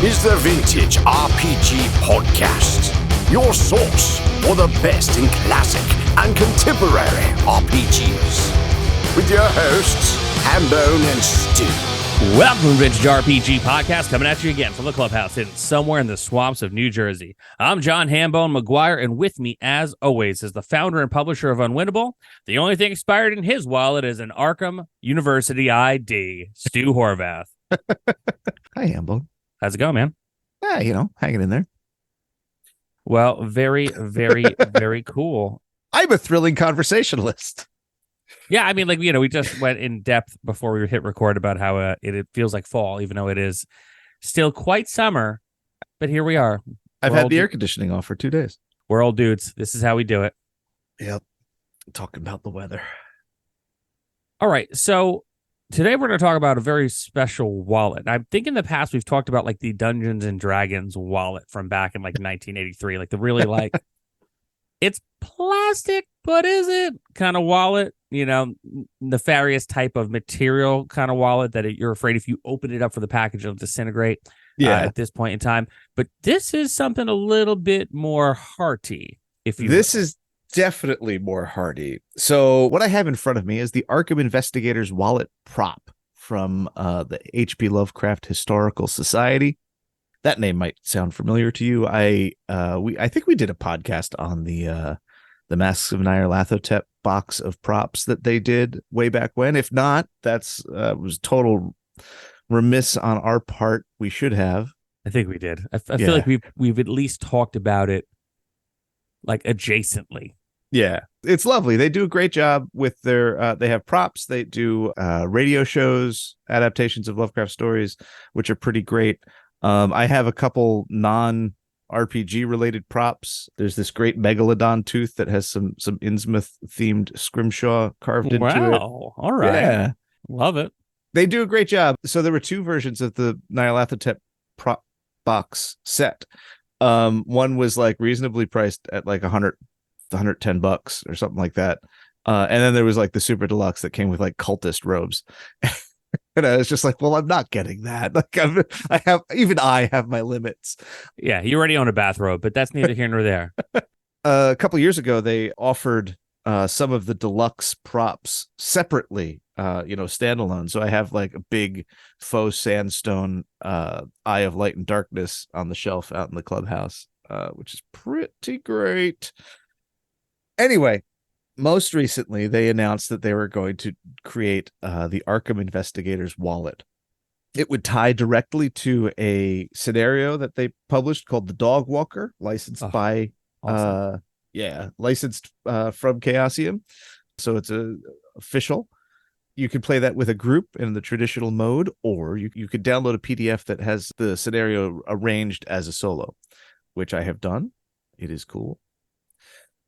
is the Vintage RPG Podcast, your source for the best in classic and contemporary RPGs. With your hosts, Hambone and Stu. Welcome to Vintage RPG Podcast, coming at you again from the clubhouse hidden somewhere in the swamps of New Jersey. I'm John Hambone McGuire, and with me, as always, is the founder and publisher of Unwinnable. The only thing expired in his wallet is an Arkham University ID, Stu Horvath. Hi, Hambone. How's it going, man? Yeah, hanging in there. Well, very, very, very cool. I'm a thrilling conversationalist. Yeah, I mean, we just went in depth before we hit record about how it feels like fall, even though it is still quite summer. But here we are. I've had the air conditioning off for 2 days. We're old dudes. This is how we do it. Yep. Talking about the weather. All right. So today we're going to talk about a very special wallet. I think in the past we've talked about like the Dungeons and Dragons wallet from back in like 1983, like the really it's plastic, but is it kind of wallet? Nefarious type of material kind of wallet that you're afraid if you open it up for the package, it'll disintegrate at this point in time. But this is something a little bit more hearty. This is definitely more hearty. So what I have in front of me is the Arkham Investigator's wallet prop from the H.P. Lovecraft Historical Society. That name might sound familiar to you. I think we did a podcast on the Masks of Nyarlathotep box of props that they did way back when. If not, that's was total remiss on our part. We should have. I think we did. I feel like we've at least talked about it like adjacently. Yeah, it's lovely. They do a great job with their they have props. They do radio shows, adaptations of Lovecraft stories, which are pretty great. I have a couple non-RPG related props. There's this great megalodon tooth that has some Innsmouth themed scrimshaw carved into it. Wow. All right. Yeah. Love it. They do a great job. So there were two versions of the Nyarlathotep prop box set. One was like reasonably priced at like $110 or something like that. And then there was like the super deluxe that came with like cultist robes. And I was just like, well, I'm not getting that. Like I have my limits. Yeah, you already own a bathrobe, but that's neither here nor there. A couple years ago, they offered some of the deluxe props separately, standalone. So I have like a big faux sandstone Eye of Light and Darkness on the shelf out in the clubhouse, which is pretty great. Anyway, most recently, they announced that they were going to create the Arkham Investigator's wallet. It would tie directly to a scenario that they published called The Dog Walker, licensed by awesome. licensed from Chaosium. So it's official. You can play that with a group in the traditional mode, or you could download a PDF that has the scenario arranged as a solo, which I have done. It is cool.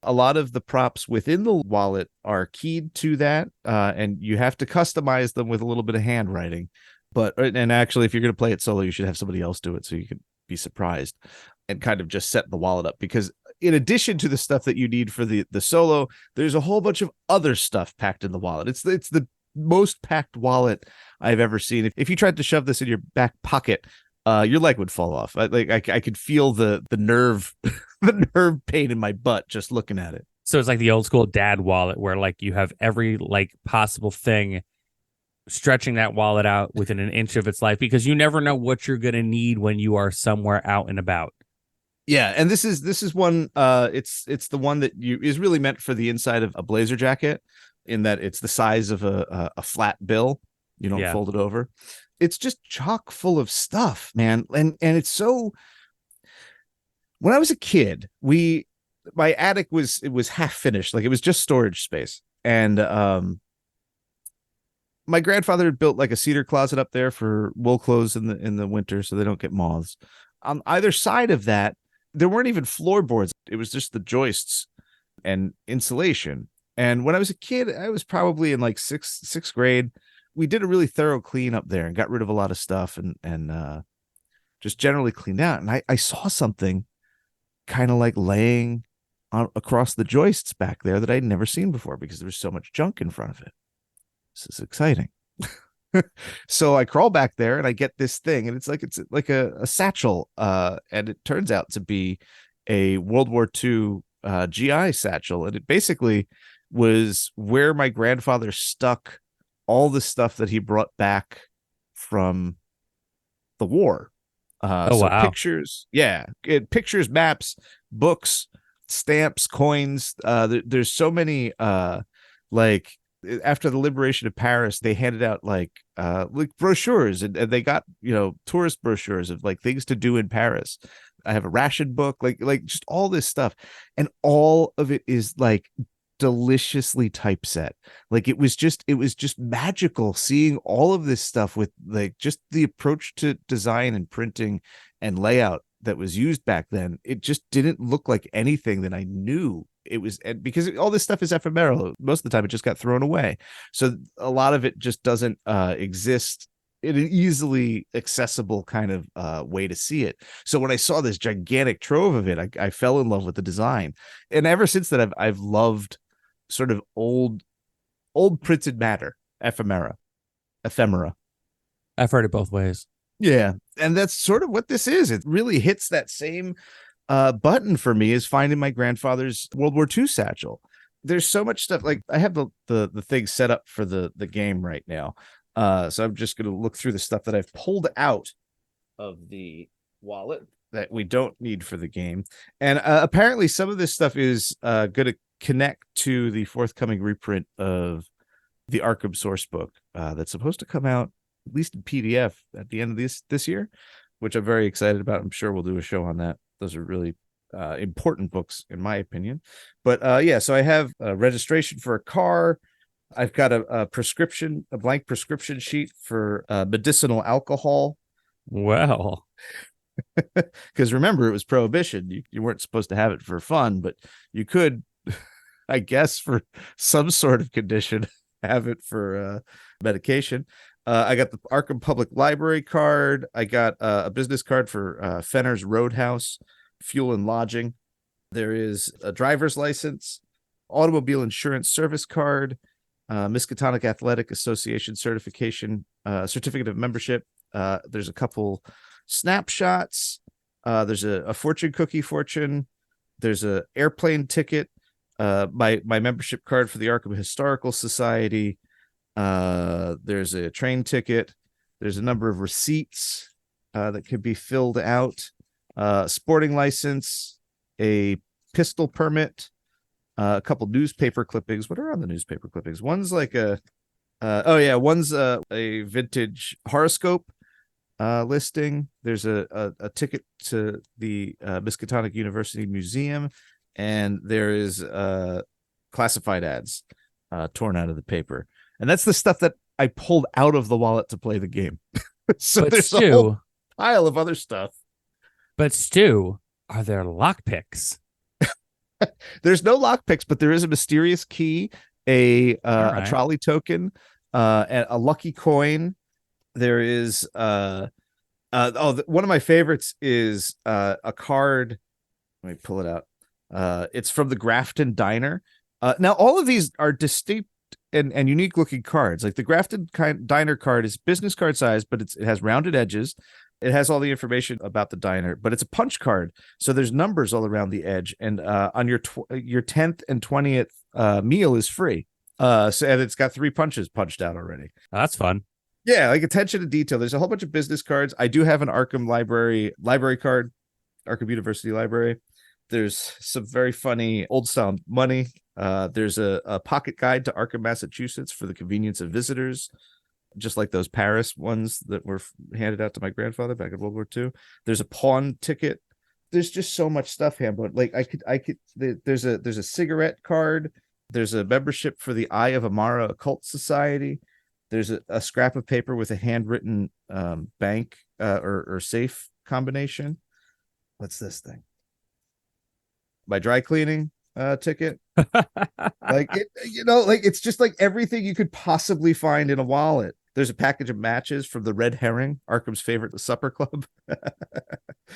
A lot of the props within the wallet are keyed to that, and you have to customize them with a little bit of handwriting. And actually, if you're going to play it solo, you should have somebody else do it so you can be surprised and kind of just set the wallet up. Because in addition to the stuff that you need for the solo, there's a whole bunch of other stuff packed in the wallet. It's the most packed wallet I've ever seen. If you tried to shove this in your back pocket, your leg would fall off. I could feel the nerve the nerve pain in my butt just looking at it. So it's like the old school dad wallet where like you have every like possible thing stretching that wallet out within an inch of its life, because you never know what you're going to need when you are somewhere out and about. Yeah, and this is one it's the one that is really meant for the inside of a blazer jacket, in that it's the size of a flat bill. You don't fold it over. It's just chock full of stuff, man. And it's so, when I was a kid, my attic was half finished. Like it was just storage space. And my grandfather had built like a cedar closet up there for wool clothes in the winter so they don't get moths. On either side of that, there weren't even floorboards. It was just the joists and insulation. And when I was a kid, I was probably in like sixth grade. We did a really thorough clean up there and got rid of a lot of stuff and just generally cleaned out. And I saw something kind of like laying across the joists back there that I'd never seen before because there was so much junk in front of it. This is exciting. So I crawl back there and I get this thing, and it's like a satchel, and it turns out to be a World War II GI satchel, and it basically was where my grandfather stuck all the stuff that he brought back from the war. Oh, So wow. pictures, maps, books, stamps, coins. There's so many. Like after the liberation of Paris, they handed out like brochures, and they got tourist brochures of like things to do in Paris. I have a ration book, like just all this stuff, and all of it is like deliciously typeset. Like it was just magical seeing all of this stuff with like just the approach to design and printing and layout that was used back then. It just didn't look like anything that I knew it was, and because all this stuff is ephemeral, most of the time it just got thrown away. So a lot of it just doesn't exist in an easily accessible kind of way to see it. So when I saw this gigantic trove of it, I fell in love with the design, and ever since that I've loved sort of old printed matter, ephemera. I've heard it both ways. Yeah, and that's sort of what this is. It really hits that same button for me as finding my grandfather's World War II satchel. There's so much stuff. Like I have the thing set up for the game right now. So I'm just going to look through the stuff that I've pulled out of the wallet that we don't need for the game. And apparently some of this stuff is going to connect to the forthcoming reprint of the Arkham source book that's supposed to come out at least in PDF at the end of this year, which I'm very excited about. I'm sure we'll do a show on that. Those are really important books in my opinion. But so I have a registration for a car. I've got a blank prescription sheet for medicinal alcohol. Well, because remember, it was prohibition. You weren't supposed to have it for fun, but you could, I guess, for some sort of condition, have it for medication. I got the Arkham Public Library card. I got a business card for Fenner's Roadhouse, fuel and lodging. There is a driver's license, automobile insurance service card, Miskatonic Athletic Association certification, certificate of membership. There's a couple snapshots. There's a fortune cookie fortune. There's a airplane ticket. My membership card for the Arkham Historical Society. There's a train ticket. There's a number of receipts that could be filled out. Sporting license, a pistol permit, a couple newspaper clippings. What are on the newspaper clippings? One's like one's a vintage horoscope listing. There's a ticket to the Miskatonic University Museum, and there is classified ads torn out of the paper. And that's the stuff that I pulled out of the wallet to play the game. So but there's Stu, a whole pile of other stuff. But Stu, are there lockpicks? There's no lockpicks, but there is a mysterious key, a right. trolley token, a lucky coin. There is one of my favorites is a card. Let me pull it out. It's from the Grafton Diner. Now all of these are distinct and unique looking cards. Like the Grafton Diner card is business card size, but it has rounded edges. It has all the information about the diner, but it's a punch card. So there's numbers all around the edge. And on your 10th and 20th meal is free. And it's got 3 punches punched out already. Oh, that's fun. Yeah, like attention to detail. There's a whole bunch of business cards. I do have an Arkham library card, Arkham University Library. There's some very funny old style money. There's a pocket guide to Arkham, Massachusetts for the convenience of visitors, just like those Paris ones that were handed out to my grandfather back in World War II. There's a pawn ticket. There's just so much stuff, Hambo. Like there's a cigarette card. There's a membership for the Eye of Amara Occult Society. There's a scrap of paper with a handwritten bank or safe combination. What's this thing? My dry cleaning ticket. It's just like everything you could possibly find in a wallet. There's a package of matches from the Red Herring, Arkham's favorite supper club.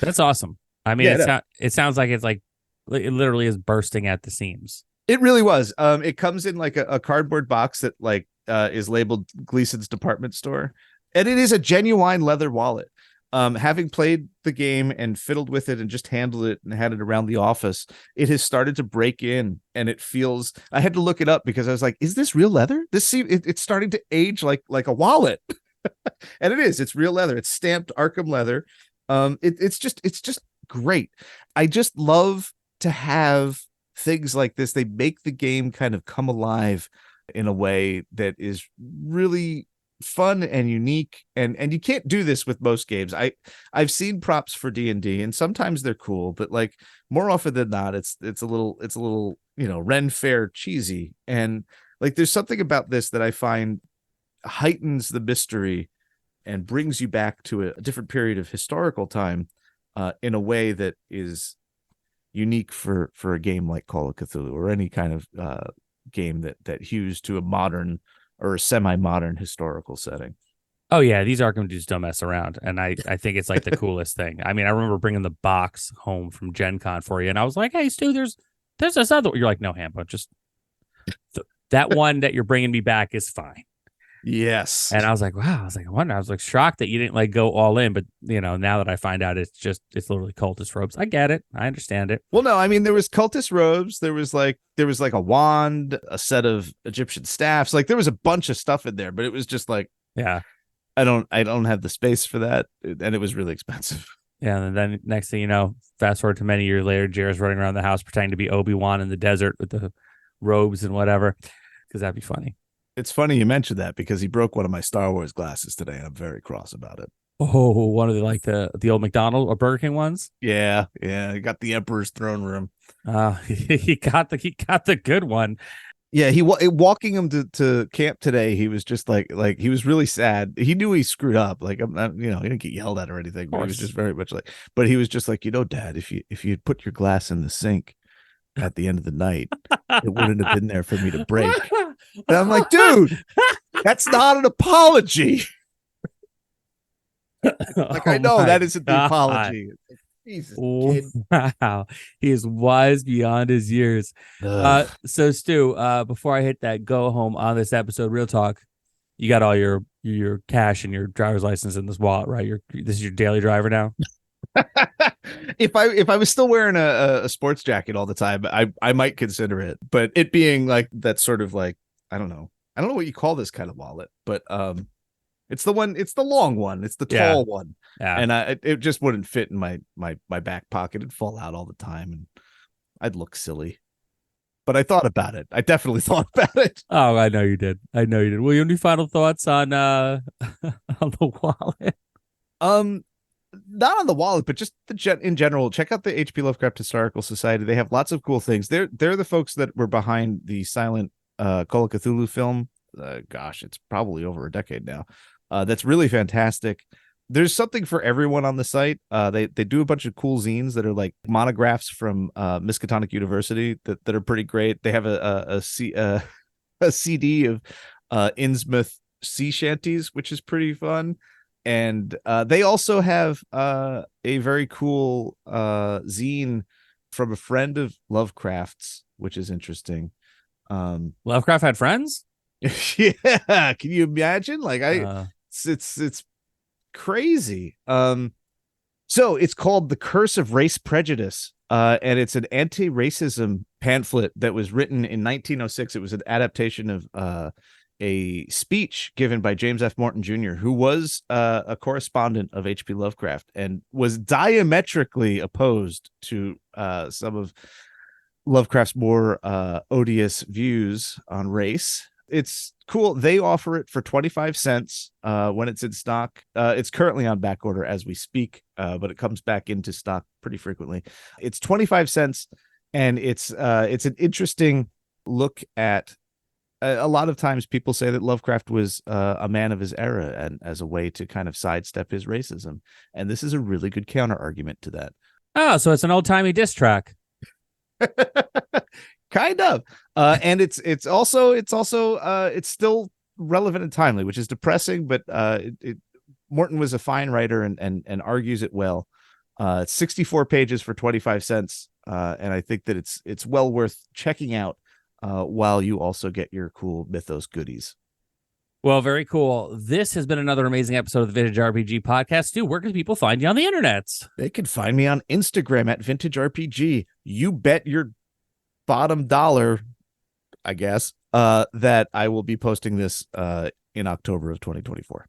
That's awesome. I mean, Yeah, it sounds like it's like it literally is bursting at the seams. It really was. It comes in like a cardboard box that like is labeled Gleason's Department Store, and it is a genuine leather wallet. Having played the game and fiddled with it and just handled it and had it around the office, it has started to break in, and it feels. I had to look it up because I was like, "Is this real leather? It's starting to age like a wallet," and it is. It's real leather. It's stamped Arkham leather. It's just great. I just love to have things like this. They make the game kind of come alive in a way that is really fun and unique, and you can't do this with most games. I've seen props for D&D, and sometimes they're cool, but like more often than not it's a little Ren Fair cheesy, and like there's something about this that I find heightens the mystery and brings you back to a different period of historical time in a way that is unique for a game like Call of Cthulhu, or any kind of game that hews to a modern or a semi-modern historical setting. Oh yeah, these Arkham dudes don't mess around, and I think it's like the coolest thing. I mean, I remember bringing the box home from Gen Con for you, and I was like, "Hey, Stu, there's this other." You're like, "No, Hambo, just that one that you're bringing me back is fine." Yes. And I was like, "Wow," I wonder. I was like shocked that you didn't like go all in, but now that I find out it's literally cultist robes. I get it, I understand it. Well, no, I mean there was cultist robes. There was like a wand, a set of Egyptian staffs. Like there was a bunch of stuff in there, but it was just like, yeah. I don't have the space for that, and it was really expensive. Yeah, and then next thing you know, fast forward to many years later, Jared's running around the house pretending to be Obi-Wan in the desert with the robes and whatever, because that'd be funny. It's funny you mentioned that because he broke one of my Star Wars glasses today, and I'm very cross about it. Oh, one of the old McDonald's or Burger King ones. Yeah, he got the Emperor's throne room. He got the good one. Yeah, he walking him to camp today. He was just like he was really sad. He knew he screwed up. Like I'm not, he didn't get yelled at or anything. But he was just very much like. But he was just like, Dad, if you had put your glass in the sink at the end of the night, it wouldn't have been there for me to break. And I'm like, dude, that's not an apology. Like I know that isn't the apology. Jesus, kid. Wow, he is wise beyond his years. So Stu, before I hit that go home on this episode, real talk, you got all your cash and your driver's license in this wallet, right? This is your daily driver now. If I was still wearing a sports jacket all the time, I might consider it. But it being like that sort of like, I don't know what you call this kind of wallet, but it's the long one, it's the tall one. Yeah. And it just wouldn't fit in my back pocket. It'd fall out all the time and I'd look silly. But I thought about it. I definitely thought about it. Oh, I know you did. Will you have any final thoughts on on the wallet? Not on the wallet, but just in general. Check out the H.P. Lovecraft Historical Society. They have lots of cool things. They're the folks that were behind the silent Call of Cthulhu film. Gosh, it's probably over a decade now. That's really fantastic. There's something for everyone on the site. They do a bunch of cool zines that are like monographs from Miskatonic University that are pretty great. They have a CD of Innsmouth sea shanties, which is pretty fun. And they also have a very cool zine from a friend of Lovecraft's, which is interesting. Lovecraft had friends? Yeah, can you imagine? Like it's crazy. So it's called The Curse of Race Prejudice, and it's an anti-racism pamphlet that was written in 1906. It was an adaptation of a speech given by James F. Morton Jr., who was a correspondent of H.P. Lovecraft and was diametrically opposed to some of Lovecraft's more odious views on race. It's cool. They offer it for 25 cents when it's in stock. It's currently on back order as we speak, but it comes back into stock pretty frequently. It's 25 cents, and it's an interesting look at. A lot of times people say that Lovecraft was a man of his era and as a way to kind of sidestep his racism. And this is a really good counter argument to that. Oh, so it's an old timey diss track. Kind of. And it's still relevant and timely, which is depressing, but Morton was a fine writer and argues it well. It's 64 pages for 25 cents. And I think that it's well worth checking out while you also get your cool Mythos goodies. Well, very cool. This has been another amazing episode of the Vintage RPG Podcast. Stu, where can people find you on the internet? They can find me on Instagram at Vintage RPG. You bet your bottom dollar, I guess, that I will be posting this in October of 2024.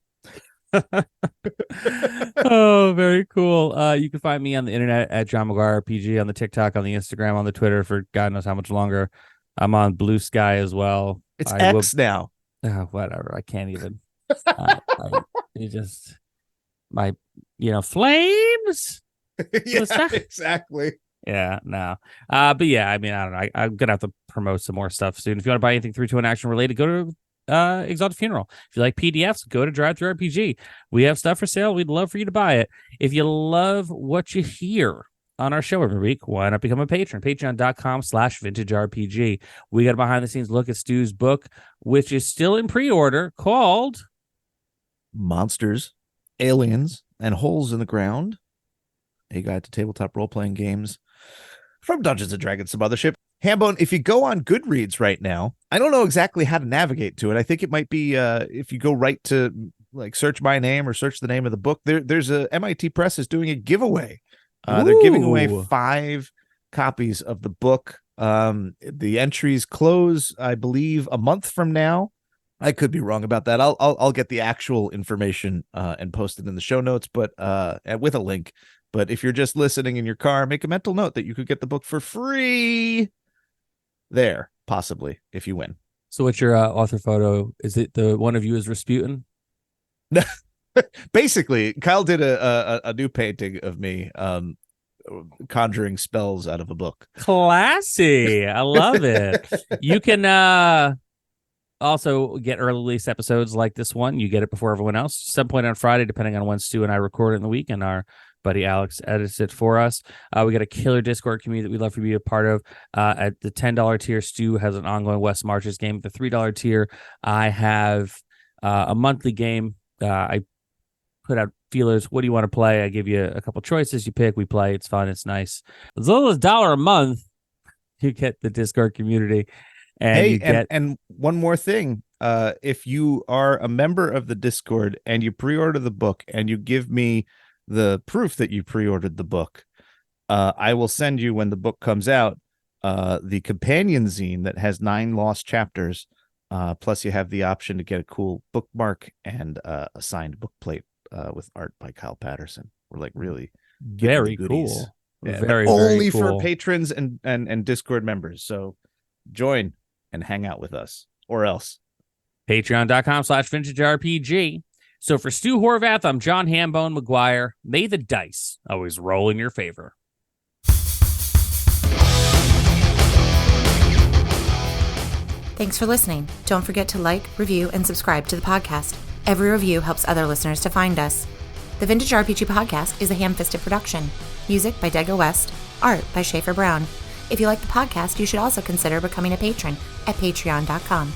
Oh, very cool. You can find me on the internet at John McGuire RPG, on the TikTok, on the Instagram, on the Twitter for God knows how much longer. I'm on Blue Sky as well. It's X now. Oh, whatever. I can't even. You just flames. Yeah, exactly. Yeah, no. But yeah, I mean, I don't know. I'm gonna have to promote some more stuff soon. If you want to buy anything 3-2-1 action related, go to Exalted Funeral. If you like PDFs, go to Drive Through RPG. We have stuff for sale. We'd love for you to buy it. If you love what you hear on our show every week, why not become a patron? Patreon.com/vintagerpg. We got a behind the scenes look at Stu's book, which is still in pre-order, called Monsters, Aliens, and Holes in the Ground, a guide to tabletop role-playing games from Dungeons & Dragons Mothership. Hambone, if you go on Goodreads right now, I don't know exactly how to navigate to it. I think it might be if you go right to like search my name or search the name of the book, there's a MIT Press is doing a giveaway. They're giving away 5 copies of the book. The entries close, I believe, a month from now. I could be wrong about that. I'll get the actual information and post it in the show notes, but with a link. But if you're just listening in your car, make a mental note that you could get the book for free there, possibly, if you win. So what's your author photo? Is it the one of you is Rasputin? Basically, Kyle did a new painting of me conjuring spells out of a book. Classy. I love it. You can also get early release episodes like this one. You get it before everyone else. Some point on Friday, depending on when Stu and I record it in the week, and our buddy Alex edits it for us. We got a killer Discord community that we'd love for you to be a part of. At the $10 tier, Stu has an ongoing West Marches game. At the $3 tier, I have a monthly game. I put out feelers. What do you want to play? I give you a couple choices. You pick. We play. It's fun. It's nice. As little as $1 a month, you get the Discord community. And and one more thing. If you are a member of the Discord and you pre-order the book and you give me the proof that you pre-ordered the book, I will send you, when the book comes out, the companion zine that has 9 lost chapters. Plus you have the option to get a cool bookmark and a signed book plate with art by Kyle Patterson. We're like really very cool. Yeah, very only cool. for patrons and Discord members. So join and hang out with us, or else. Patreon.com/vintagerpg. So for Stu Horvath, I'm John Hambone McGuire. May the dice always roll in your favor. Thanks for listening. Don't forget to like, review, and subscribe to the podcast. Every review helps other listeners to find us. The Vintage RPG Podcast is a ham-fisted production. Music by Dego West. Art by Schaefer Brown. If you like the podcast, you should also consider becoming a patron at patreon.com.